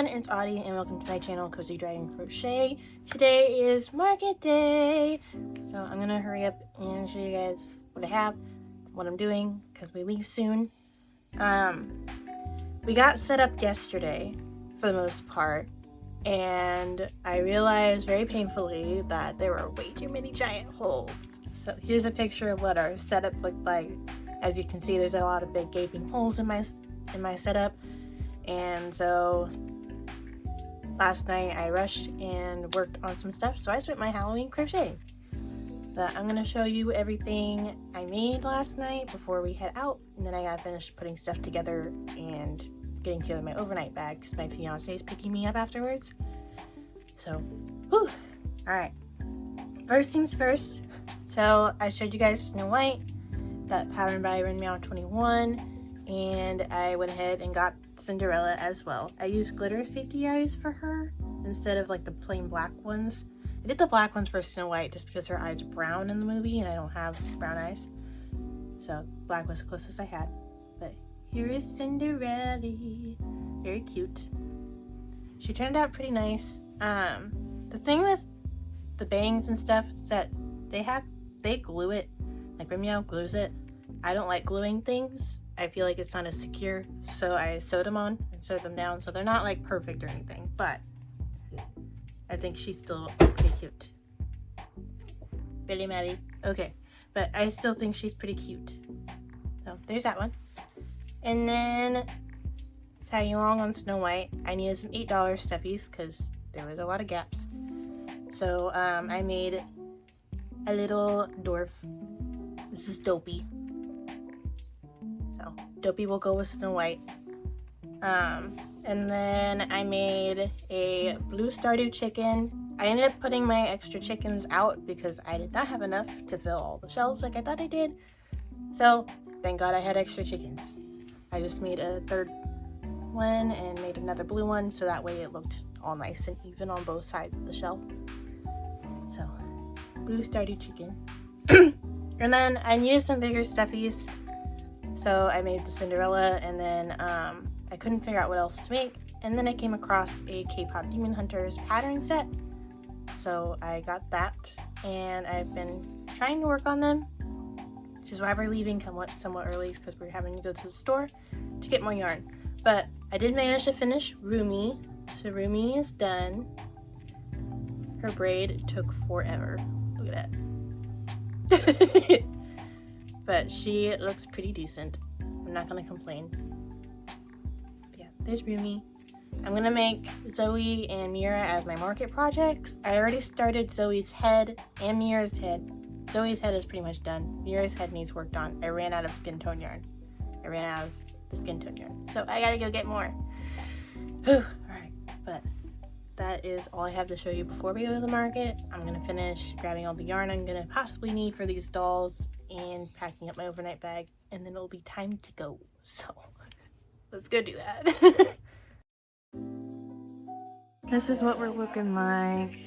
everyone, it's Audie and welcome to my channel, Cozy Dragon Crochet. Today is market day, so I'm gonna hurry up and show you guys what I have, what I'm doing, because we leave soon. We got set up yesterday for the most part, and I realized very painfully that there were way too many giant holes. So here's a picture of what our setup looked like. As you can see, there's a lot of big gaping holes in my setup. And so last night I rushed and worked on some stuff, so I spent my Halloween crocheting. But I'm gonna show you everything I made last night before we head out, and then I gotta finish putting stuff together and getting together my overnight bag because my fiance is picking me up afterwards. So, whew. All right. First things first. So I showed you guys Snow White, that pattern by Meow 21, and I went ahead and got Cinderella as well. I used glitter safety eyes for her instead of like the plain black ones. I did the black ones for Snow White just because her eyes are brown in the movie and I don't have brown eyes, so black was the closest I had. But here is Cinderella, very cute. She turned out pretty nice. The thing with the bangs and stuff is that they glue it, like Meow glues it. I don't like gluing things. I feel like it's not as secure, so I sewed them on and sewed them down, so they're not like perfect or anything, but I think she's still pretty cute. Really, Maddie? Okay, but I still think she's pretty cute. So there's that one. And then tagging along on Snow White, I needed some $8 stuffies because there was a lot of gaps. So I made a little dwarf. This is Dopey. So Dopey will go with Snow White. And then I made a blue Stardew chicken. I ended up putting my extra chickens out because I did not have enough to fill all the shelves like I thought I did. So thank God I had extra chickens. I just made a third one and made another blue one so that way it looked all nice and even on both sides of the shelf. So blue Stardew chicken. And then I needed some bigger stuffies. So I made the Cinderella, and then I couldn't figure out what else to make, and then I came across a K-pop Demon Hunters pattern set, so I got that, and I've been trying to work on them, which is why we're leaving somewhat early, because we're having to go to the store to get more yarn. But I did manage to finish Rumi, so Rumi is done. Her braid took forever. Look at that. But she looks pretty decent. I'm not gonna complain. But yeah, there's Rumi. I'm gonna make Zoe and Mira as my market projects. I already started Zoe's head and Mira's head. Zoe's head is pretty much done. Mira's head needs work on. I ran out of skin tone yarn. I ran out of the skin tone yarn. So I gotta go get more. Whew. Alright, but that is all I have to show you before we go to the market. I'm gonna finish grabbing all the yarn I'm gonna possibly need for these dolls and packing up my overnight bag, and then it'll be time to go. So let's go do that. This is what we're looking like.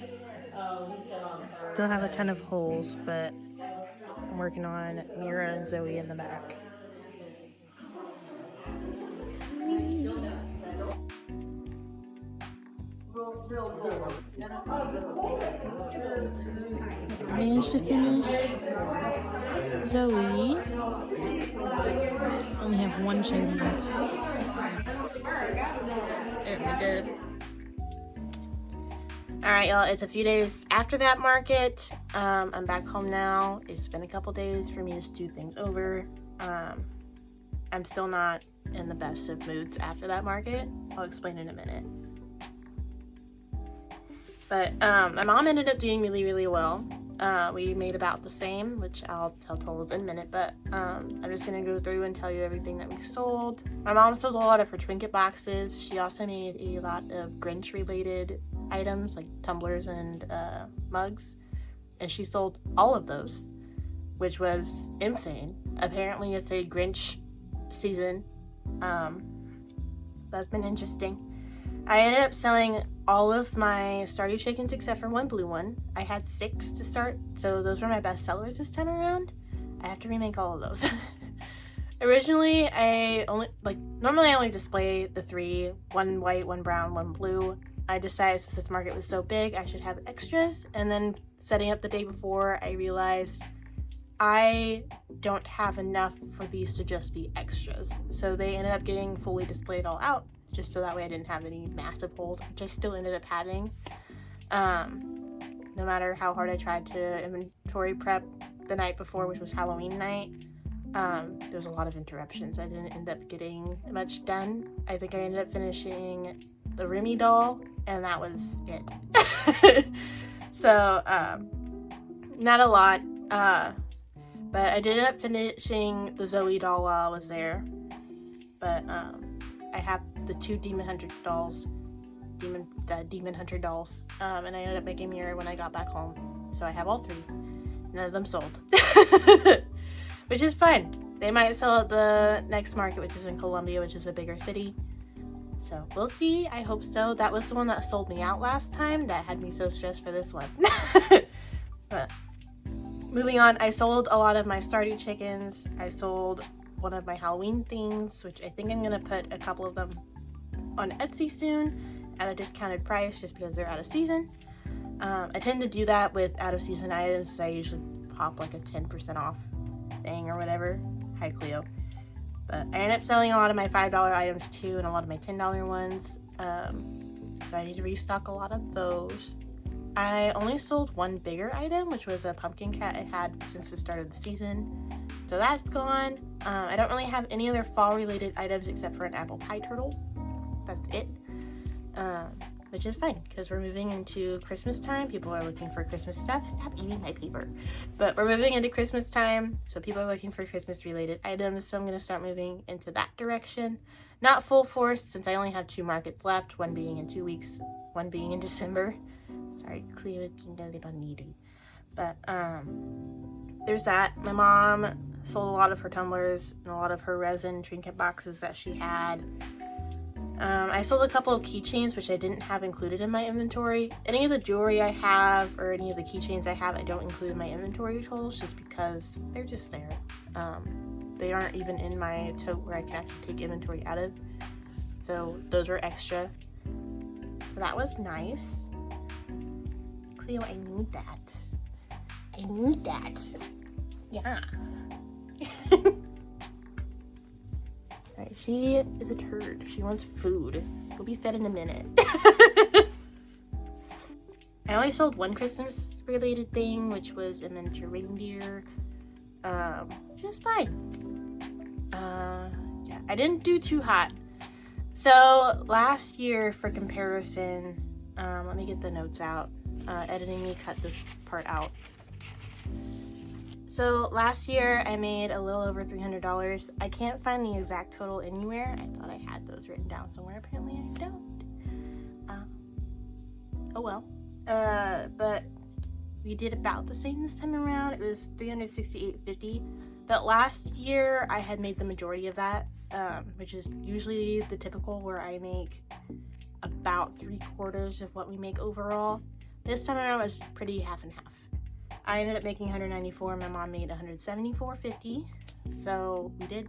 Still have a ton of holes, but I'm working on Mira and Zoe in the back. Managed to finish Zoe. Only have one chain left. There we go. Alright, y'all, it's a few days after that market. I'm back home now. It's been a couple days for me to do things over. I'm still not in the best of moods after that market. I'll explain in a minute. But my mom ended up doing really, really well. We made about the same, which I'll tell totals in a minute, but I'm just going to go through and tell you everything that we sold. My mom sold a lot of her trinket boxes. She also made a lot of Grinch related items like tumblers and mugs, and she sold all of those, which was insane. Apparently it's a Grinch season. That's been interesting. I ended up selling all of my Stardew chickens except for one blue one. I had 6 to start, so those were my best sellers this time around. I have to remake all of those. Originally, normally I only display the 3, 1 white, 1 brown, 1 blue. I decided since this market was so big, I should have extras. And then setting up the day before, I realized I don't have enough for these to just be extras. So they ended up getting fully displayed all out, just so that way I didn't have any massive holes, which I still ended up having. No matter how hard I tried to inventory prep the night before, which was Halloween night, there was a lot of interruptions. I didn't end up getting much done. I think I ended up finishing the Rumi doll, and that was it. So, not a lot, but I did end up finishing the Zoe doll while I was there. But I have the 2 Demon Hunter dolls, Demon Hunter dolls, and I ended up making a mirror when I got back home. So I have all 3. None of them sold. Which is fine. They might sell at the next market, which is in Columbia, which is a bigger city. So we'll see. I hope so. That was the one that sold me out last time. That had me so stressed for this one. But moving on, I sold a lot of my Stardew chickens. I sold one of my Halloween things, which I think I'm going to put a couple of them on Etsy soon at a discounted price just because they're out of season. I tend to do that with out of season items, so I usually pop like a 10% off thing or whatever. Hi Cleo. But I end up selling a lot of my $5 items too, and a lot of my $10 ones. So I need to restock a lot of those. I only sold one bigger item, which was a pumpkin cat I had since the start of the season. So that's gone. I don't really have any other fall related items except for an apple pie turtle. That's it. Which is fine because we're moving into Christmas time. People are looking for Christmas stuff. Stop eating my paper. But we're moving into Christmas time, so people are looking for Christmas related items, so I'm going to start moving into that direction. Not full force since I only have 2 markets left, one being in 2 weeks, one being in December. Sorry, Cleo is getting a little needy. But there's that. My mom sold a lot of her tumblers and a lot of her resin trinket boxes that she had. I sold a couple of keychains, which I didn't have included in my inventory. Any of the jewelry I have or any of the keychains I have, I don't include in my inventory totals just because they're just there. They aren't even in my tote where I can actually take inventory out of. So those were extra. So that was nice. Cleo, I need that. I need that. Yeah. Alright, she is a turd. She wants food. She'll be fed in a minute. I only sold one Christmas related thing, which was a miniature reindeer. Which is fine. Yeah, I didn't do too hot. So last year, for comparison, let me get the notes out. Editing me cut this part out. So last year I made a little over $300. I can't find the exact total anywhere. I thought I had those written down somewhere. Apparently I don't. Oh well. But we did about the same this time around. It was $368.50. But last year I had made the majority of that, which is usually the typical where I make about 3/4 of what we make overall. This time around it was pretty half and half. I ended up making $194. My mom made $174.50. So we did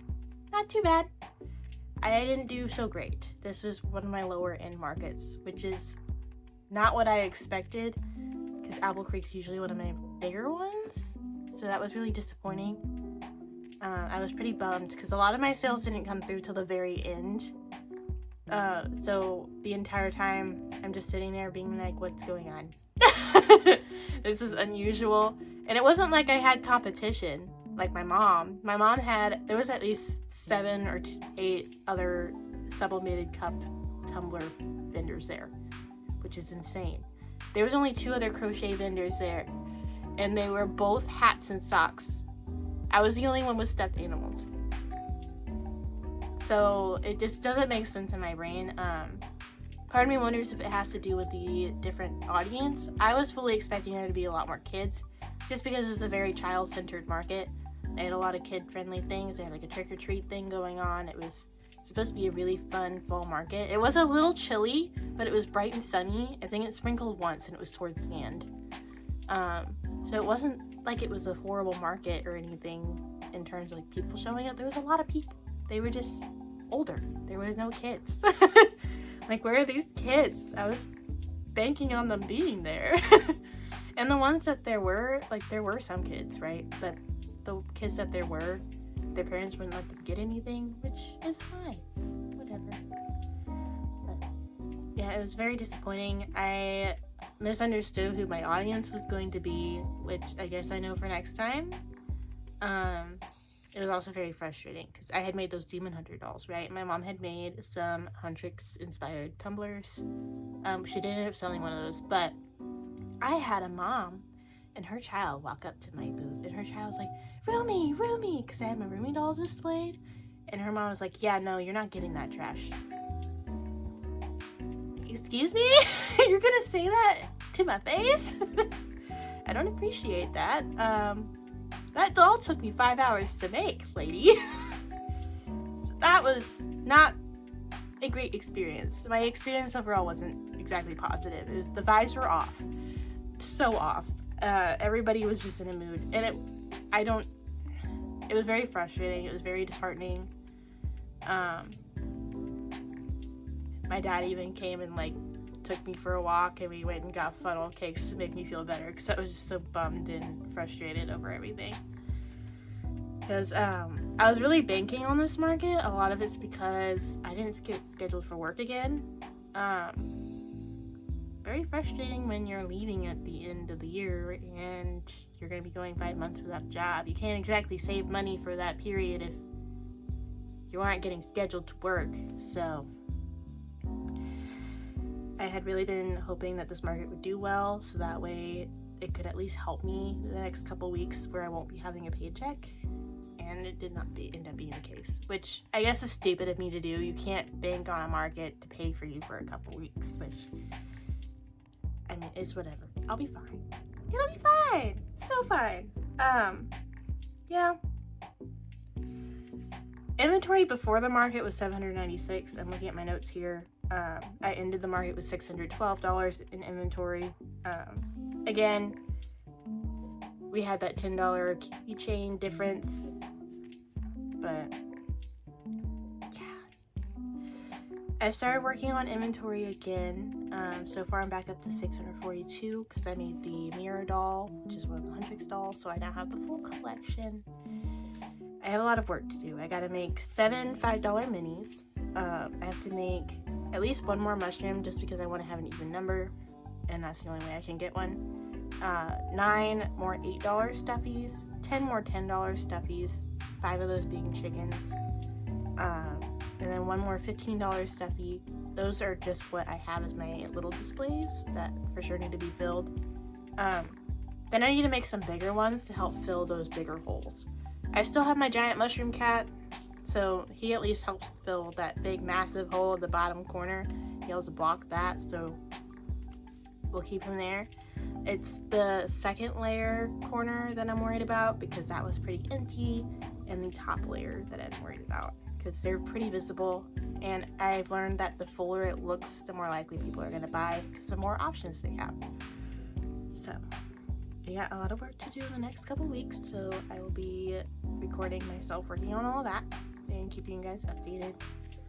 not too bad. I didn't do so great. This was one of my lower end markets, which is not what I expected because Apple Creek's usually one of my bigger ones. So that was really disappointing. I was pretty bummed because a lot of my sales didn't come through till the very end. So the entire time I'm just sitting there being like, what's going on? This is unusual. And it wasn't like I had competition like my mom. My mom there was at least 7 or 8 other sublimated cup tumbler vendors there, which is insane. There was only 2 other crochet vendors there, and they were both hats and socks. I was the only one with stuffed animals. So it just doesn't make sense in my brain. Part of me wonders if it has to do with the different audience. I was fully expecting there to be a lot more kids, just because it's a very child-centered market. They had a lot of kid-friendly things. They had like a trick-or-treat thing going on. It was supposed to be a really fun fall market. It was a little chilly, but it was bright and sunny. I think it sprinkled once, and it was towards the end. So it wasn't like it was a horrible market or anything in terms of like people showing up. There was a lot of people. They were just older. There was no kids. Like, where are these kids? I was banking on them being there. And the ones that there were, like, there were some kids, right? But the kids that there were, their parents wouldn't let them get anything, which is fine. Whatever. But yeah, it was very disappointing. I misunderstood who my audience was going to be, which I guess I know for next time. It was also very frustrating because I had made those Demon Hunter dolls, right? My mom had made some Huntrix inspired tumblers. She did end up selling one of those, but I had a mom and her child walk up to my booth, and her child was like, Rumi, because I had my Rumi doll displayed, and her mom was like, yeah, no, you're not getting that trash. Excuse me? You're gonna say that to my face? I don't appreciate that. That doll took me 5 hours to make, lady. So that was not a great experience. My experience overall wasn't exactly positive. The vibes were off. So off. Everybody was just in a mood. And it was very frustrating. It was very disheartening. My dad even came and like took me for a walk, and we went and got funnel cakes to make me feel better because I was just so bummed and frustrated over everything. Because I was really banking on this market. A lot of it's because I didn't get scheduled for work again. Very frustrating when you're leaving at the end of the year and you're going to be going 5 months without a job. You can't exactly save money for that period if you aren't getting scheduled to work. So I had really been hoping that this market would do well, so that way it could at least help me the next couple weeks where I won't be having a paycheck. And it did not end up being the case, which I guess is stupid of me to do. You can't bank on a market to pay for you for a couple weeks, which, I mean, it's whatever. I'll be fine. It'll be fine. So fine. Yeah. Inventory before the market was $796. I'm looking at my notes here. I ended the market with $612 in inventory. Again, we had that $10 keychain difference, but yeah. I started working on inventory again. So far I'm back up to 642 because I made the mirror doll, which is one of the Huntrix dolls, so I now have the full collection. I have a lot of work to do. I gotta make 7 $5 minis. I have to make at least one more mushroom just because I want to have an even number, and that's the only way I can get one. 9 more $8 stuffies, 10 more $10 stuffies, 5 of those being chickens, and then 1 more $15 stuffy. Those are just what I have as my little displays that for sure need to be filled. Then I need to make some bigger ones to help fill those bigger holes. I still have my giant mushroom cat, so he at least helps fill that big massive hole at the bottom corner. He helps block that, so we'll keep him there. It's the second layer corner that I'm worried about because that was pretty empty, and the top layer that I'm worried about because they're pretty visible, and I've learned that the fuller it looks, the more likely people are going to buy because the more options they have. So I got a lot of work to do in the next couple weeks, so I will be recording myself working on all that and keeping you guys updated.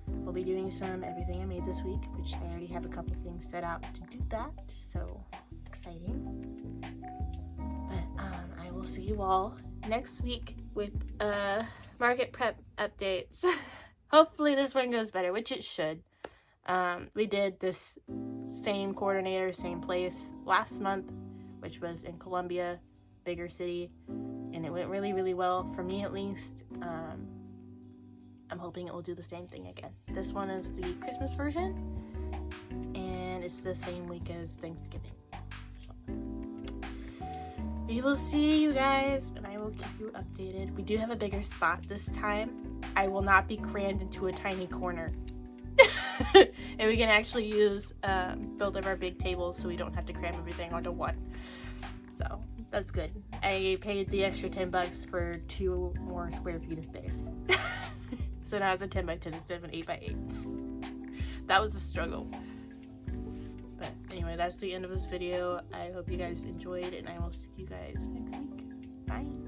We'll be doing some everything I made this week, which I already have a couple things set out to do that, so exciting. But I will see you all next week with market prep updates. Hopefully this one goes better, which it should. We did this same coordinator, same place last month, which was in Columbia, bigger city, and it went really, really well, for me at least. I'm hoping it will do the same thing again. This one is the Christmas version, and it's the same week as Thanksgiving. So, we will see you guys, and I will keep you updated. We do have a bigger spot this time. I will not be crammed into a tiny corner. And we can actually use both of our big tables so we don't have to cram everything onto one. So that's good. I paid the extra $10 for 2 more square feet of space. So now it's a 10 by 10 instead of an 8 by 8. That was a struggle. But anyway, that's the end of this video. I hope you guys enjoyed, and I will see you guys next week. Bye.